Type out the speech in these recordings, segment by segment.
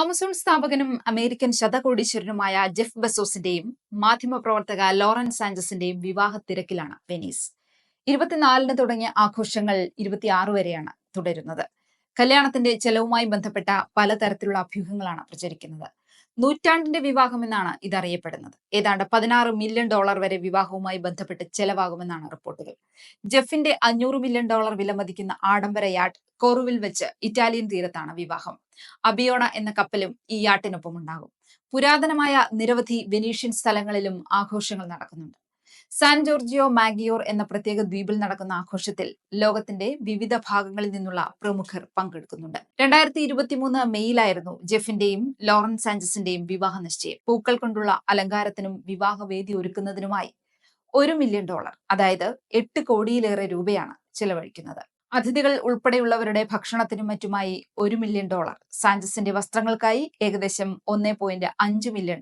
Amazon സ്ഥാപകനും American ശതകോടീശ്വരനുമായ Jeff ബെസോസിന്റെയും മാധ്യമപ്രവർത്തക Lauren സാഞ്ചസിന്റെയും വിവാഹ തിരക്കിലാണ് Venice. 24-ന് തുടങ്ങിയ ആഘോഷങ്ങൾ 26 വരെയാണ് തുടരുന്നത്. കല്യാണത്തിന്റെ ചെലവുമായി ബന്ധപ്പെട്ട പലതരത്തിലുള്ള അഭ്യൂഹങ്ങളാണ് പ്രചരിക്കുന്നത്. നൂറ്റാണ്ടിന്റെ വിവാഹമെന്നാണ് ഇതറിയപ്പെടുന്നത്. ഏതാണ്ട് $16 മില്യൺ വരെ വിവാഹവുമായി ബന്ധപ്പെട്ട് ചെലവാകുമെന്നാണ് റിപ്പോർട്ടുകൾ. ജെഫിന്റെ $500 മില്യൺ വിലമതിക്കുന്ന ആഡംബര യാട്ട് കോറുവിൽ വെച്ച് ഇറ്റാലിയൻ തീരത്താണ് വിവാഹം. അബിയോണ എന്ന കപ്പലും ഈ യാട്ടിനൊപ്പം ഉണ്ടാകും. പുരാതനമായ നിരവധി വെനീഷ്യൻ സ്ഥലങ്ങളിലും ആഘോഷങ്ങൾ നടക്കുന്നുണ്ട്. സാൻ ജോർജിയോ മാഗിയോർ എന്ന പ്രത്യേക ദ്വീപിൽ നടക്കുന്ന ആഘോഷത്തിൽ ലോകത്തിന്റെ വിവിധ ഭാഗങ്ങളിൽ നിന്നുള്ള പ്രമുഖർ പങ്കെടുക്കുന്നുണ്ട്. 2023 മെയ്യിലായിരുന്നു ജെഫിന്റെയും ലോറൻ സാഞ്ചസിന്റെയും വിവാഹ നിശ്ചയം. പൂക്കൾ കൊണ്ടുള്ള അലങ്കാരത്തിനും വിവാഹവേദി ഒരുക്കുന്നതിനുമായി $1 മില്യൺ, അതായത് 8 കോടിയിലേറെ രൂപയാണ് ചെലവഴിക്കുന്നത്. അതിഥികൾ ഉൾപ്പെടെയുള്ളവരുടെ ഭക്ഷണത്തിനും മറ്റുമായി $1 മില്യൺ, സാഞ്ചസിന്റെ വസ്ത്രങ്ങൾക്കായി ഏകദേശം $1.5 മില്യൺ,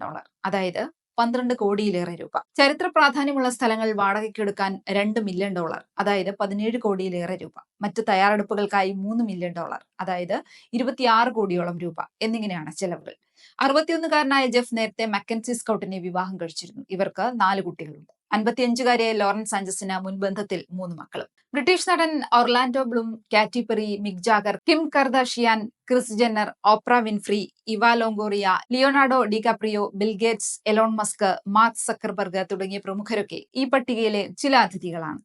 അതായത് 12 കോടിയിലേറെ രൂപ. ചരിത്ര പ്രാധാന്യമുള്ള സ്ഥലങ്ങൾ വാടകയ്ക്കെടുക്കാൻ $2 മില്യൺ, അതായത് 17 കോടിയിലേറെ രൂപ. മറ്റു തയ്യാറെടുപ്പുകൾക്കായി $3 മില്യൺ, അതായത് 26 കോടിയോളം രൂപ എന്നിങ്ങനെയാണ് ചെലവുകൾ. 61-കാരനായ ജെഫ് നേരത്തെ മക്കൻസി സ്കൗട്ടിനെ വിവാഹം കഴിച്ചിരുന്നു. ഇവർക്ക് 4 കുട്ടികളുണ്ട്. 55-കാരിയായ ലോറൻ സാഞ്ചസിന് മുൻബന്ധത്തിൽ 3 മക്കളും. ബ്രിട്ടീഷ് നടൻ Orlando Bloom, Katy Perry, Mick Jagger, Kim Kardashian, Kris Jenner, Oprah Winfrey, Eva Longoria, Leonardo DiCaprio, Bill Gates, Elon Musk, Mark Zuckerberg തുടങ്ങിയ പ്രമുഖരൊക്കെ ഈ പട്ടികയിലെ ചില അതിഥികളാണ്.